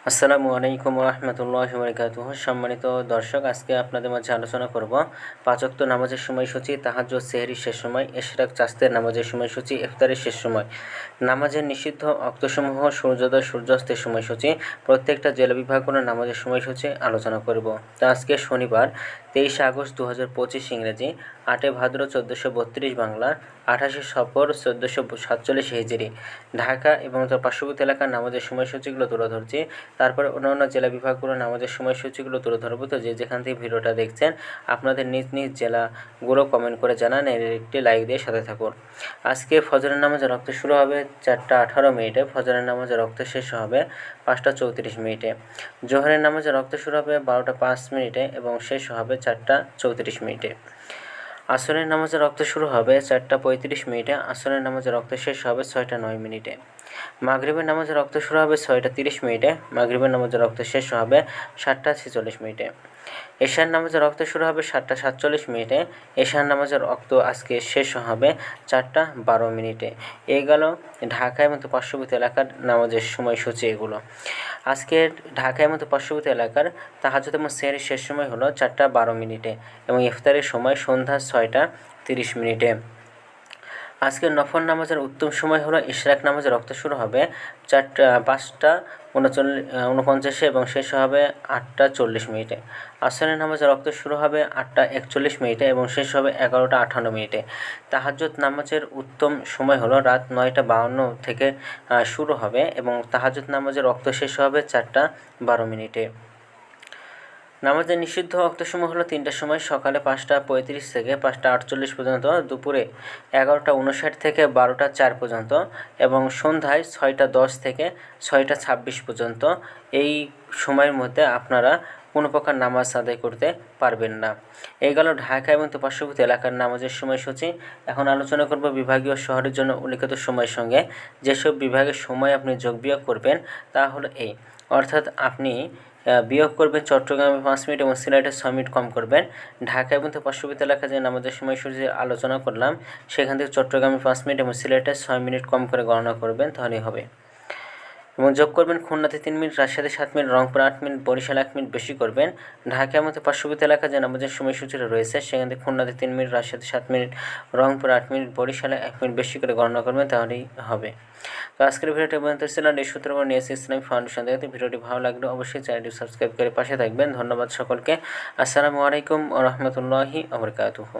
আসসালামু আলাইকুম রহমতুল্লাহি ওয়া বারাকাতুহু। সম্মানিত দর্শক, আজকে আপনাদের মাঝে আলোচনা করব পাঁচ ওয়াক্ত নামাজের সময়সূচি, তাহাজ্জুদ, সেহরির শেষ সময়, ইশরাক, চাঁদের নামাজের সময়সূচি, ইফতারের শেষ সময়, নামাজের নিষিদ্ধ অক্তসমূহ, সূর্যোদয় সূর্যাস্তের সময়সূচি, প্রত্যেকটা জেলা বিভাগগুলোর নামাজের সময়সূচি আলোচনা করব। তা আজকে শনিবার 23 আগস্ট 2025 ইংরেজি, 8 ভাদ্র 1432 বাংলা, 28 সফর 1447 হিজরি। ঢাকা এবং তার পার্শ্ববর্তী এলাকার নামাজের সময়সূচিগুলো তুলে ধরছি। তারপরে অন্যান্য জেলা বিভাগগুলোর নামাজের সময়সূচিগুলো তুলে ধরবো। তো যে যেখান থেকে ভিডিওটা দেখছেন আপনাদের নিজ নিজ জেলাগুলো কমেন্ট করে জানান, এর একটি লাইক দিয়ে সাথে থাকুন। আজকে ফজরের নামাজের রক্ত শুরু হবে 4:18 ফজরের নামাজের রক্ত শেষ হবে 5:34। জোহরের নামাজের রক্ত শুরু হবে 12:05 এবং শেষ হবে 4:34। আসরের নামাজের রক্ত শুরু হবে 4:35, আসরের নামাজের রক্ত শেষ হবে 6:09। মাগরিবের নামাজের রক্ত শুরু হবে 6:30, মাগরিবের নামাজের রক্ত শেষ হবে 7:46। এশার নামাজের রক্ত শুরু হবে 7:47, এশার নামাজের রক্ত আজকে শেষ হবে 4:12। এই গেল ঢাকায় মতো পার্শ্ববর্তী এলাকার নামাজের সময়সূচি এগুলো। আজকের ঢাকায় মতো পার্শ্ববর্তী এলাকার তাহাজ্জুদ এবং সেহরির শেষ সময় হলো 4:12 এবং ইফতারের সময় সন্ধ্যা 6:30। আজকের নফল নামাজের উত্তম সময় হলো ইশরাক নামাজের রক্ত শুরু হবে 5:49 এবং শেষ হবে 8:40। আসরের নামাজের রক্ত শুরু হবে 8:41 এবং শেষ হবে 11:58। তাহাজ্জুদ নামাজের উত্তম সময় হলো রাত 9:52 থেকে শুরু হবে এবং তাহাজ্জুদ নামাজের রক্ত শেষ হবে 4:12। নামাজের নিষিদ্ধ ওয়াক্তসমূহ হলো 3টার সময়, সকালে 5:35 থেকে 5:48 পর্যন্ত, দুপুরে 11:59 থেকে 12:04 পর্যন্ত এবং সন্ধ্যায় 6:10 থেকে 6:26 পর্যন্ত। এই সময়ের মধ্যে আপনারা কোনো প্রকার নামাজ আদায় করতে পারবেন না। এই গেল ঢাকা এবং পার্শ্ববর্তী এলাকার নামাজের সময়সূচি। এখন আলোচনা করব বিভাগীয় শহরের জন্য উল্লিখিত সময়ের সঙ্গে যেসব বিভাগের সময় আপনি যোগ বিয়োগ করবেন তা হলো এই, অর্থাৎ আপনি বিয়োগ করবেন চট্টগ্রামে 5 মিনিট এবং সিলেটে 6 মিনিট কম করবেন। ঢাকা এবং পার্শ্ববর্তী এলাকায় যে নামাজের সময়সূচি আলোচনা করলাম সেখান থেকে চট্টগ্রামে 5 মিনিট এবং সিলেটে 6 মিনিট কম করে গণনা করবেন, তাহলেই হবে। এবং যোগ করবেন খুলনাতে 3 মিনিট, রাজশাহীতে 7 মিনিট, রংপুর 8 মিনিট, বরিশালে 1 মিনিট বেশি করবেন। ঢাকার মধ্যে পার্শ্ববর্তী এলাকায় যে নামাজের সময়সূচিটা রয়েছে সেখান থেকে খুলনাতে 3 মিনিট, রাজশাহীতে 7 মিনিট, রংপুর 8 মিনিট, বরিশালে 1 মিনিট বেশি করে গণনা করবেন, তাহলেই হবে। তো আজকের ভিডিওটি পর্যন্ত ছিল। এই সূত্রগুলো নিয়েছি ইসলামিক ফাউন্ডেশন থেকে। ভিডিওটি ভালো লাগলে অবশ্যই চ্যানেলটি সাবস্ক্রাইব করে পাশে থাকবেন। ধন্যবাদ সকলকে। আসসালামু আলাইকুম ওয়া রাহমাতুল্লাহি ওয়া বারাকাতুহু।